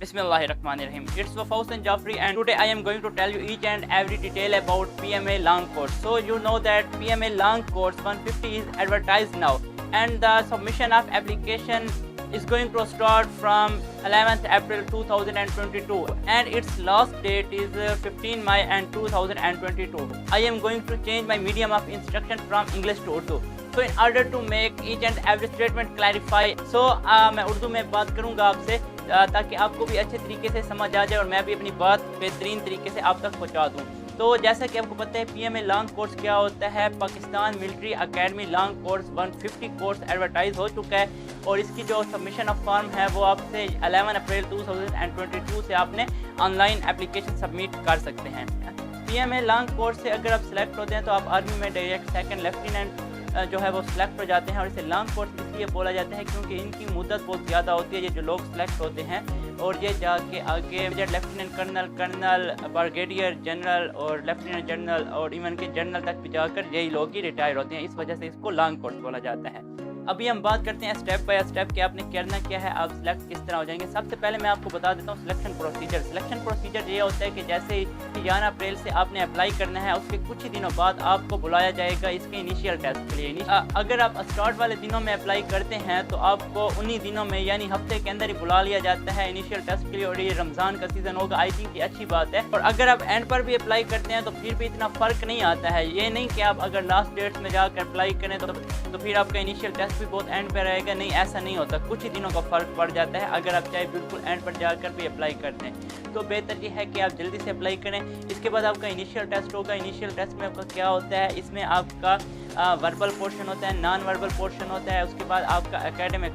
Bismillahirrahmanirrahim. It's Wafaus Jafri, and today I am going to tell you each and every detail about PMA long course. So you know that PMA long course 150 is advertised now, and the submission of application is going to start from 11th April 2022, and its last date is 15 May and 2022. I am going to change my medium of instruction from English to Urdu. So in order to make each and every statement clarify, so मैं उर्दू में बात करूँगा आपसे ताकि आपको भी अच्छे तरीके से समझ आ जाए और मैं भी अपनी बात बेहतरीन तरीके से आप तक पहुँचा दूँ। तो जैसा कि आपको पता है PMA लॉन्ग कोर्स क्या होता है, Pakistan military academy long course 150 course advertise हो चुका है और इसकी जो सबमिशन ऑफ फॉर्म है वो आपसे 11 अप्रैल 2022 से आपने ऑनलाइन एप्लीकेशन सबमिट कर सकते हैं। PMA लॉन्ग कोर्स से अगर आप सिलेक्ट होते हैं तो आप आर्मी में डायरेक्ट सेकंड लेफ्टिनेंट जो है वो सिलेक्ट हो जाते हैं और इसे लॉन्ग कोर्स इसलिए बोला जाता है क्योंकि इनकी मुद्दत बहुत ज़्यादा होती है। ये जो लोग सिलेक्ट होते हैं और ये जाके आगे major lieutenant colonel brigadier general और लेफ्टिनेंट जनरल और इवन के जनरल तक भी जाकर यही लोग ही रिटायर होते हैं, इस वजह से इसको लॉन्ग कोर्स बोला जाता है। अभी हम बात करते हैं स्टेप बाय स्टेप कि आपने करना क्या है, आप सिलेक्ट किस तरह हो जाएंगे। सबसे पहले मैं आपको बता देता हूँ सिलेक्शन प्रोसीजर ये होता है कि जैसे ही 11 अप्रैल से आपने अप्लाई करना है उसके कुछ ही दिनों बाद आपको बुलाया जाएगा इसके इनिशियल टेस्ट के लिए। अगर आप स्टार्ट वाले दिनों में अप्लाई करते हैं तो आपको उन्हीं दिनों में यानी हफ्ते के अंदर ही बुला लिया जाता है इनिशियल टेस्ट के लिए और ये रमज़ान का सीज़न होगा, आई थिंक ये अच्छी बात है। और अगर आप एंड पर भी अप्लाई करते हैं तो फिर भी इतना फ़र्क नहीं आता है। ये नहीं कि आप अगर लास्ट डेट्स में जाकर अप्लाई करें तो फिर आपका इनिशियल टेस्ट भी बहुत एंड पे रहेगा, नहीं ऐसा नहीं होता, कुछ ही दिनों का फ़र्क पड़ जाता है अगर आप चाहे बिल्कुल एंड पर जाकर भी अप्लाई करते हैं। तो बेहतर ये है कि आप जल्दी से अप्लाई करें। इसके बाद आपका इनिशियल टेस्ट होगा। इनिशियल टेस्ट में आपका क्या होता है, इसमें आपका वर्बल पोर्शन होता है, नॉन वर्बल पोर्शन होता है, उसके बाद आपका एकेडमिक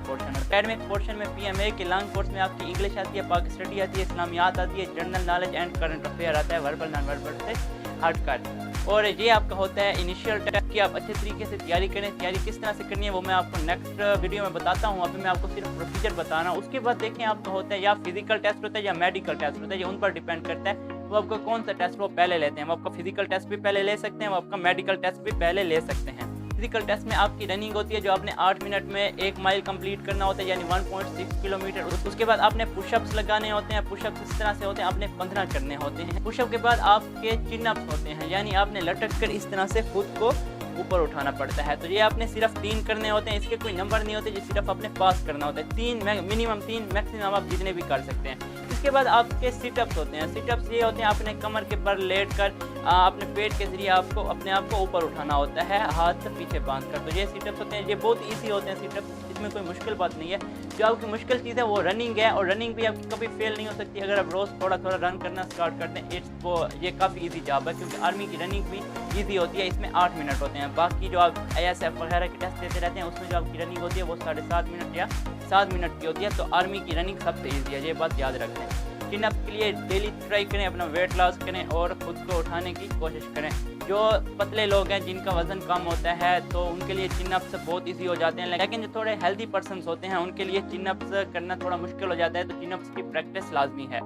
पोर्शन में PMA के लॉन्ग कोर्स में आपकी इंग्लिश आती है, पाक स्टडी आती है, इस्लामियात आती है, general knowledge and current affair आता है, वर्बल नॉन वर्बल से हटकर। और ये आपका होता है इनिशियल टेस्ट की आप अच्छे तरीके से तैयारी करें। तैयारी किस तरह से करनी है वो मैं आपको नेक्स्ट वीडियो में बताता हूँ, अभी मैं आपको सिर्फ प्रोसीजर बता रहा हूँ। उसके बाद देखें आपका होता है या फिजिकल टेस्ट होता है या मेडिकल टेस्ट होता है, ये उन पर डिपेंड करता है वो आपका कौन सा टेस्ट वो पहले लेते हैं। वो आपका फिजिकल टेस्ट भी पहले ले सकते हैं, वो आपका मेडिकल टेस्ट भी पहले ले सकते हैं। फिजिकल टेस्ट में आपकी रनिंग होती है जो आपने 8 मिनट में 1 माइल कंप्लीट करना होता है यानी 1.6 किलोमीटर। उसके बाद आपने पुशअप्स लगाने होते हैं, पुशअप्स इस तरह से होते हैं, आपने 15 करने होते हैं। पुशअप के बाद आपके चिन अप्स होते हैं यानी आपने लटक कर इस तरह से खुद को ऊपर उठाना पड़ता है। तो ये आपने सिर्फ 3 करने होते हैं, इसके कोई नंबर नहीं होते, ये सिर्फ आपने पास करना होता है। 3 मिनिमम 3 मैक्सिमम आप जितने भी कर सकते हैं। इसके बाद आपके सिटअप्स होते हैं। सिटअप्स ये होते हैं आपने कमर के पर लेट कर अपने पेट के जरिए आपको अपने आप को ऊपर उठाना होता है हाथ से पीछे बांध कर। तो ये सिटअप्स होते हैं, ये बहुत ईजी होते हैं सिटअप्स, इसमें कोई मुश्किल बात नहीं है। जो आपकी मुश्किल चीज़ है वो रनिंग है और रनिंग भी आपकी कभी फेल नहीं हो सकती अगर आप रोज़ थोड़ा थोड़ा रन करना स्टार्ट करते हैं। ये काफ़ी ईजी जॉब है क्योंकि आर्मी की रनिंग भी ईजी होती है, इसमें 8 मिनट होते हैं। बाकी जो आप ISF वगैरह के टेस्ट देते रहते हैं उसमें जो आपकी रनिंग होती है वो 7.5 मिनट या 7 मिनट की होती है। तो आर्मी की रनिंग सबसे ईजी है, ये बात याद रख लें। चिन अप के लिए डेली ट्राई करें, अपना वेट लॉस करें और खुद को उठाने की कोशिश करें। जो पतले लोग हैं जिनका वज़न कम होता है तो उनके लिए चिन अप्स बहुत इजी हो जाते हैं, लेकिन जो थोड़े हेल्दी पर्सन्स होते हैं उनके लिए चिन अप्स करना थोड़ा मुश्किल हो जाता है। तो चिन अप्स की प्रैक्टिस लाजमी है।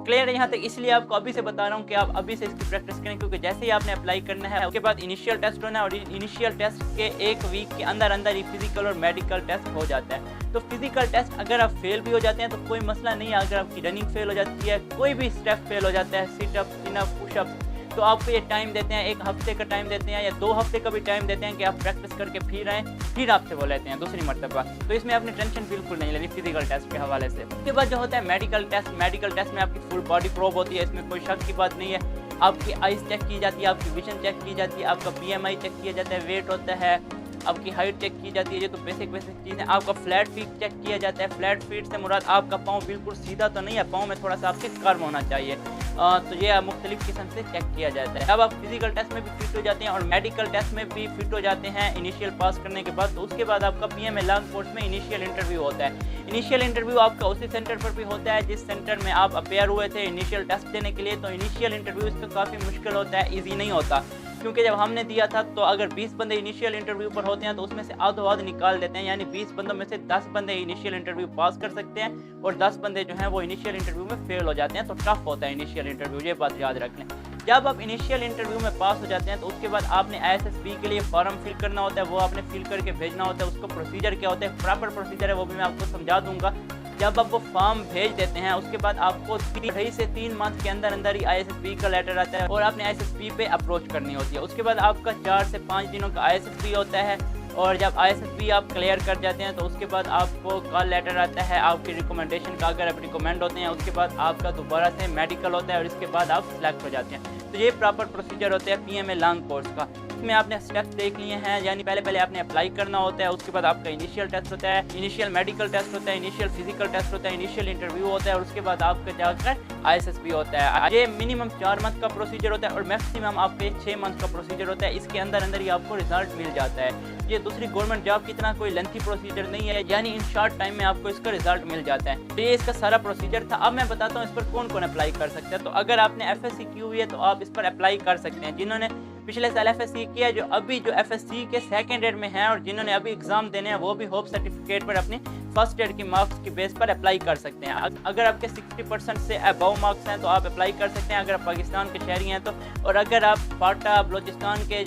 क्लियर है यहाँ तक, इसलिए आपको अभी से बता रहा हूँ कि आप अभी से इसकी प्रैक्टिस करें क्योंकि जैसे ही आपने अप्लाई करना है उसके बाद इनिशियल टेस्ट होना है और इनिशियल टेस्ट के 1 वीक के अंदर ही फिजिकल और मेडिकल टेस्ट हो जाता है। तो फिजिकल टेस्ट अगर आप फेल भी हो जाते हैं तो कोई मसला नहीं है। अगर आपकी रनिंग फेल हो जाती है, कोई भी स्टेप फेल हो जाता है, सिटअप, चिनअप, पुशअप, तो आपको ये टाइम देते हैं, 1 हफ्ते का टाइम देते हैं या 2 हफ्ते का भी टाइम देते हैं कि आप प्रैक्टिस करके फिर आएँ, फिर आपसे वो लेते हैं दूसरी मरतबा। तो इसमें आपने टेंशन बिल्कुल नहीं लेनी फिजिकल टेस्ट के हवाले से। उसके बाद जो होता है मेडिकल टेस्ट में आपकी फुल बॉडी प्रोब होती है, इसमें कोई शक की बात नहीं है। आपकी आइज़ चेक की जाती है, आपकी विजन चेक की जाती है, आपका BMI चेक किया जाता है, वेट होता है, आपकी हाइट चेक की जाती है। ये तो बेसिक चीज़ें। आपका फ्लैट फीट चेक किया जाता है। फ्लैट फीट से मुराद आपका पाँव बिल्कुल सीधा तो नहीं है, पाँव में थोड़ा सा आपके कर्व होना चाहिए। तो ये मुख्तलिफ किस्म से चेक किया जाता है। अब आप फिजिकल टेस्ट में भी फिट हो जाते हैं और मेडिकल टेस्ट में भी फिट हो जाते हैं इनिशियल पास करने के बाद। तो उसके बाद आपका PMA लॉन्ग कोर्स में इनिशियल इंटरव्यू होता है। इनिशियल इंटरव्यू आपका उसी सेंटर पर भी होता है जिस सेंटर में आप अपेयर हुए थे इनिशियल टेस्ट देने के लिए। तो इनिशियल इंटरव्यू इसका काफ़ी मुश्किल होता है, ईजी नहीं होता क्योंकि जब हमने दिया था तो अगर 20 बंदे इनिशियल इंटरव्यू पर होते हैं तो उसमें से आधो निकाल देते हैं, यानी 20 बंदों में से 10 बंदे इनिशियल इंटरव्यू पास कर सकते हैं और 10 बंदे जो हैं वो इनिशियल इंटरव्यू में फेल हो जाते हैं। तो टफ होता है इनिशियल इंटरव्यू, ये बात याद रख लें। जब आप इनिशियल इंटरव्यू में पास हो जाते हैं तो उसके बाद आपने ISSB के लिए फॉर्म फिल करना होता है, वो आपने फिल करके भेजना होता है। उसका प्रोसीजर क्या होता है, प्रॉपर प्रोसीजर है, वो भी मैं आपको समझा दूंगा। जब आप वो फॉर्म भेज देते हैं उसके बाद आपको 2 से 3 मंथ के अंदर अंदर ही ISSB का लेटर आता है और आपने ISSB पे अप्रोच करनी होती है। उसके बाद आपका 4 से 5 दिनों का ISSB होता है और जब ISSB आप क्लियर कर जाते हैं तो उसके बाद आपको कॉल लेटर आता है आपकी रिकमेंडेशन का, अगर आप रिकमेंड होते हैं। उसके बाद आपका दोबारा से मेडिकल होता है और इसके बाद आप सिलेक्ट हो जाते हैं। तो ये प्रॉपर प्रोसीजर होता है PMA लॉन्ग कोर्स का। इसमें आपने स्टेप्स देख लिए हैं, यानी पहले आपने अप्लाई करना होता है, उसके बाद आपका इनिशियल टेस्ट होता है, इनिशियल मेडिकल टेस्ट होता है, इनिशियल फिजिकल टेस्ट होता है, इनिशियल इंटरव्यू होता है और उसके बाद आपका जाकर ISSB होता है। ये मिनिमम 4 मंथ का प्रोसीजर होता है और मैक्सिमम आपके 6 मंथ का प्रोसीजर होता है। इसके अंदर अंदर ही आपको रिजल्ट मिल जाता है। ये दूसरी गवर्नमेंट जॉब की तरह कोई लेंथी प्रोसीजर नहीं है, यानी इन शॉर्ट टाइम में आपको इसका रिजल्ट मिल जाता है। तो ये इसका सारा प्रोसीजर था। अब मैं बताता हूँ इस पर कौन कौन अप्लाई कर सकता है। तो अगर आपने FSC की हुई है तो आप इस पर अप्लाई कर सकते हैं। जिन्होंने पिछले साल FSC किया, जो अभी जो FSC के सेकेंड ईयर में हैं और जिन्होंने अभी एग्जाम देने हैं वो भी होप सर्टिफिकेट पर अपने फर्स्ट ईयर की मार्क्स की बेस पर अप्लाई कर सकते हैं। अगर आपके 60% से अबव मार्क्स हैं तो आप अप्लाई कर सकते हैं अगर आप पाकिस्तान के शहरी हैं तो। और अगर आप फाटा बलोचिस्तान के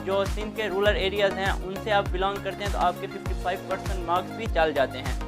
जो सिंध के रूरल एरियाज़ हैं उनसे आप बिलोंग करते हैं तो आपके 55% मार्क्स भी चल जाते हैं।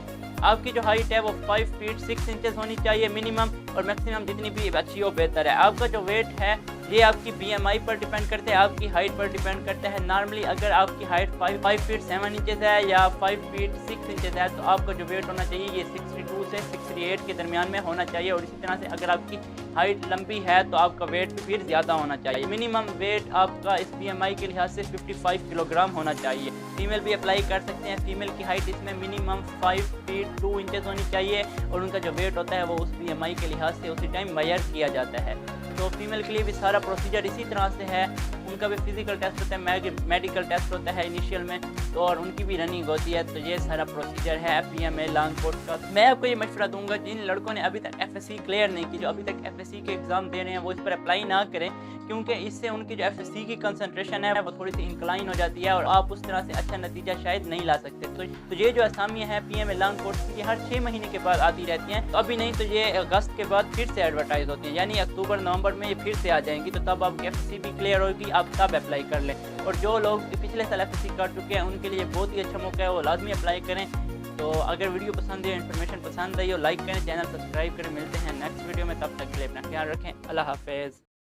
आपकी जो हाइट है वो 5 फीट 6 इंचेस होनी चाहिए मिनिमम, और मैक्सिमम जितनी भी अच्छी हो बेहतर है। आपका जो वेट है ये आपकी BMI पर डिपेंड करता है, आपकी हाइट पर डिपेंड करता है। नॉर्मली अगर आपकी हाइट 5 फीट 7 इंचेस है या 5 फीट 6 इंचेस है तो आपका जो वेट होना चाहिए ये 62 से 68 के दरमियान में होना चाहिए। और इसी तरह से अगर आपकी हाइट लंबी है तो आपका वेट फिर ज़्यादा होना चाहिए। मिनिमम वेट आपका इस BMI के लिहाज से 55 किलोग्राम होना चाहिए। फीमेल भी अप्लाई कर सकते हैं। फीमेल की हाइट इसमें मिनिमम 5 फीट 2 इंचेस होनी चाहिए और उनका जो वेट होता है वो उस BMI के लिहाज से उसी टाइम मेजर किया जाता है। तो फीमेल के लिए भी सारा प्रोसीजर इसी तरह से है। उनका भी फिजिकल टेस्ट होता है, मेडिकल टेस्ट होता है इनिशियल में, तो और उनकी भी रनिंग होती है। तो ये सारा प्रोसीजर है PMA लॉन्ग कोर्स का। मैं आपको ये मशवरा दूंगा जिन लड़कों ने अभी तक FSC क्लियर नहीं की, जो अभी तक FSC के एग्ज़ाम दे रहे हैं, वो इस पर अप्लाई ना करें, क्योंकि इससे उनकी जो FSC की कंसंट्रेशन है वो थोड़ी सी इंक्लाइन हो जाती है और आप उस तरह से अच्छा नतीजा शायद नहीं ला सकते। तो ये जो असामियाँ हैं PMA लॉन्ग कोर्स की, ये हर 6 महीने के बाद आती रहती हैं। तो अभी नहीं तो ये अगस्त के बाद फिर से एडवर्टाइज होती हैं, यानी अक्टूबर नवंबर में ये फिर से आ जाएंगी। तो तब आपकी FSC भी क्लियर होगी, आप तब अप्लाई कर लें। और जो लोग पिछले साल FSC कर चुके हैं उनके लिए बहुत ही अच्छा मौका है, वो लाजमी अप्लाई करें। तो अगर वीडियो पसंद है, इन्फॉर्मेशन पसंद आई हो, लाइक करें, चैनल सब्सक्राइब करें। मिलते हैं नेक्स्ट वीडियो में, तब तक के लिए अपना ख्याल रखें। अल्लाह हाफिज़।